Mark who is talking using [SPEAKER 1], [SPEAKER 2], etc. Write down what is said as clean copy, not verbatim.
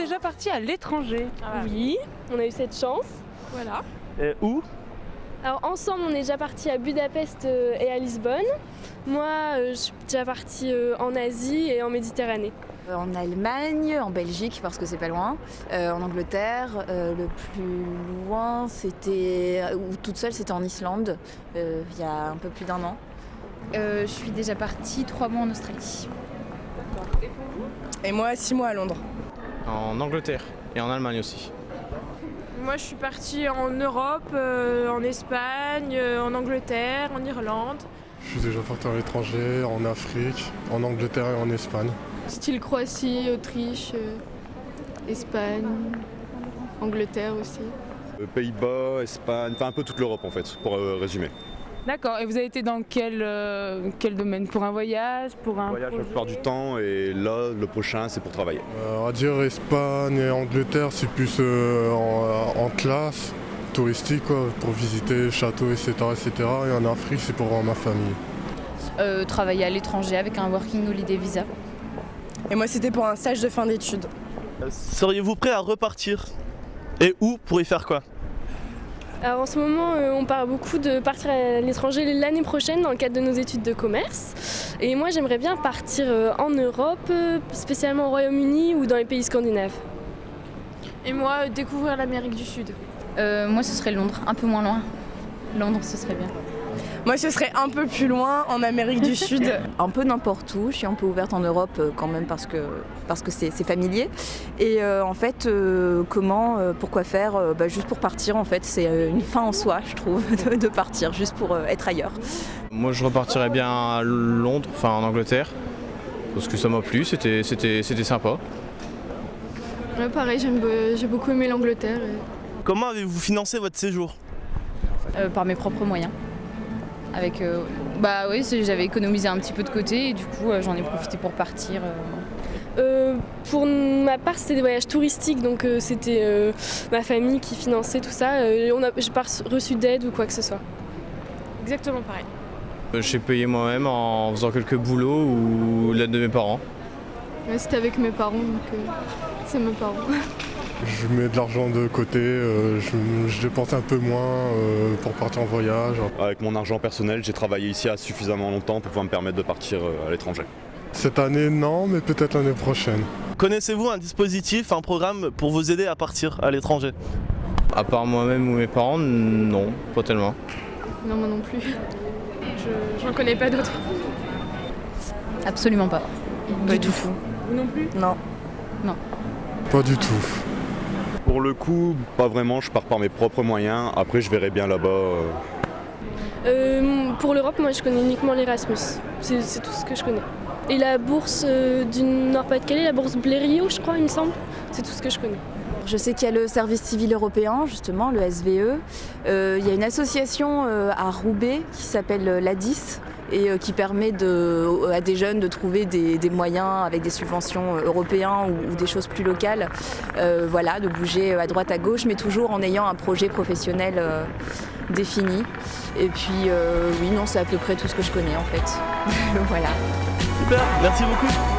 [SPEAKER 1] déjà parti à l'étranger?
[SPEAKER 2] Oui, on a eu cette chance.
[SPEAKER 1] Voilà.
[SPEAKER 3] Où?
[SPEAKER 2] Alors ensemble, on est déjà parti à Budapest et à Lisbonne. Moi, je suis déjà partie en Asie et en Méditerranée.
[SPEAKER 4] En Allemagne, en Belgique parce que c'est pas loin, en Angleterre, le plus loin c'était, ou toute seule c'était en Islande, il y a un peu plus d'1 an.
[SPEAKER 5] Je suis déjà partie 3 mois en Australie.
[SPEAKER 1] Et pour vous?
[SPEAKER 6] Et moi 6 mois à Londres.
[SPEAKER 3] En Angleterre et en Allemagne aussi.
[SPEAKER 7] Moi, je suis partie en Europe, en Espagne, en Angleterre, en Irlande.
[SPEAKER 8] Je suis déjà parti à l'étranger, en Afrique, en Angleterre et en Espagne.
[SPEAKER 9] Style Croatie, Autriche, Espagne, Angleterre aussi.
[SPEAKER 10] Pays-Bas, Espagne, enfin un peu toute l'Europe en fait, pour résumer.
[SPEAKER 1] D'accord, et vous avez été dans quel domaine? Pour un voyage? Pour un
[SPEAKER 10] Voyage la
[SPEAKER 1] projet?
[SPEAKER 10] plupart du temps et là, le prochain, c'est pour travailler.
[SPEAKER 8] On va dire Espagne et Angleterre, c'est plus en classe, touristique, quoi, pour visiter châteaux, etc., etc. Et en Afrique, c'est pour voir ma famille.
[SPEAKER 5] Travailler à l'étranger avec un Working Holiday Visa.
[SPEAKER 6] Et moi c'était pour un stage de fin d'études.
[SPEAKER 3] Seriez-vous prêt à repartir? Et où? Pour y faire quoi?
[SPEAKER 2] Alors en ce moment, on parle beaucoup de partir à l'étranger l'année prochaine dans le cadre de nos études de commerce. Et moi, j'aimerais bien partir en Europe, spécialement au Royaume-Uni ou dans les pays scandinaves.
[SPEAKER 7] Et moi, découvrir l'Amérique du Sud.
[SPEAKER 5] Moi ce serait Londres, un peu moins loin. Londres ce serait bien.
[SPEAKER 6] Moi ce serait un peu plus loin en Amérique du Sud.
[SPEAKER 4] Un peu n'importe où, je suis un peu ouverte en Europe quand même parce que c'est familier. Et en fait, pourquoi faire juste pour partir en fait, c'est une fin en soi je trouve de partir, juste pour être ailleurs.
[SPEAKER 3] Moi je repartirais bien à Londres, enfin en Angleterre, parce que ça m'a plu, c'était sympa.
[SPEAKER 9] Ouais, pareil, j'ai beaucoup aimé l'Angleterre.
[SPEAKER 3] Comment avez-vous financé votre séjour?
[SPEAKER 5] Par mes propres moyens. Avec, j'avais économisé un petit peu de côté et du coup j'en ai profité pour partir.
[SPEAKER 2] Pour ma part, c'était des voyages touristiques, donc c'était ma famille qui finançait tout ça. Je n'ai pas reçu d'aide ou quoi que ce soit.
[SPEAKER 7] Exactement pareil.
[SPEAKER 3] J'ai payé moi-même en faisant quelques boulots ou l'aide de mes parents.
[SPEAKER 9] Ouais, c'était avec mes parents, donc c'est mes parents.
[SPEAKER 8] Je mets de l'argent de côté, je dépense un peu moins pour partir en voyage.
[SPEAKER 10] Avec mon argent personnel, j'ai travaillé ici à suffisamment longtemps pour pouvoir me permettre de partir à l'étranger.
[SPEAKER 8] Cette année, non, mais peut-être l'année prochaine.
[SPEAKER 3] Connaissez-vous un dispositif, un programme pour vous aider à partir à l'étranger? À part moi-même ou mes parents, non, pas tellement.
[SPEAKER 9] Non, moi non plus. J'en connais pas d'autres.
[SPEAKER 5] Absolument pas. Du tout.
[SPEAKER 7] Vous non plus?
[SPEAKER 4] Non.
[SPEAKER 5] Non.
[SPEAKER 8] Pas du tout.
[SPEAKER 10] Pour le coup, pas vraiment, je pars par mes propres moyens. Après, je verrai bien là-bas.
[SPEAKER 2] Pour l'Europe, moi je connais uniquement l'Erasmus. C'est tout ce que je connais. Et la bourse du Nord-Pas-de-Calais, la bourse Blériot, je crois, il me semble. C'est tout ce que je connais.
[SPEAKER 4] Je sais qu'il y a le service civil européen, justement, le SVE. Il y a une association à Roubaix qui s'appelle l'ADIS et qui permet à des jeunes de trouver des moyens avec des subventions européennes ou des choses plus locales, de bouger à droite à gauche, mais toujours en ayant un projet professionnel défini. Et puis, oui, non, c'est à peu près tout ce que je connais en fait. Voilà.
[SPEAKER 3] Super, merci beaucoup.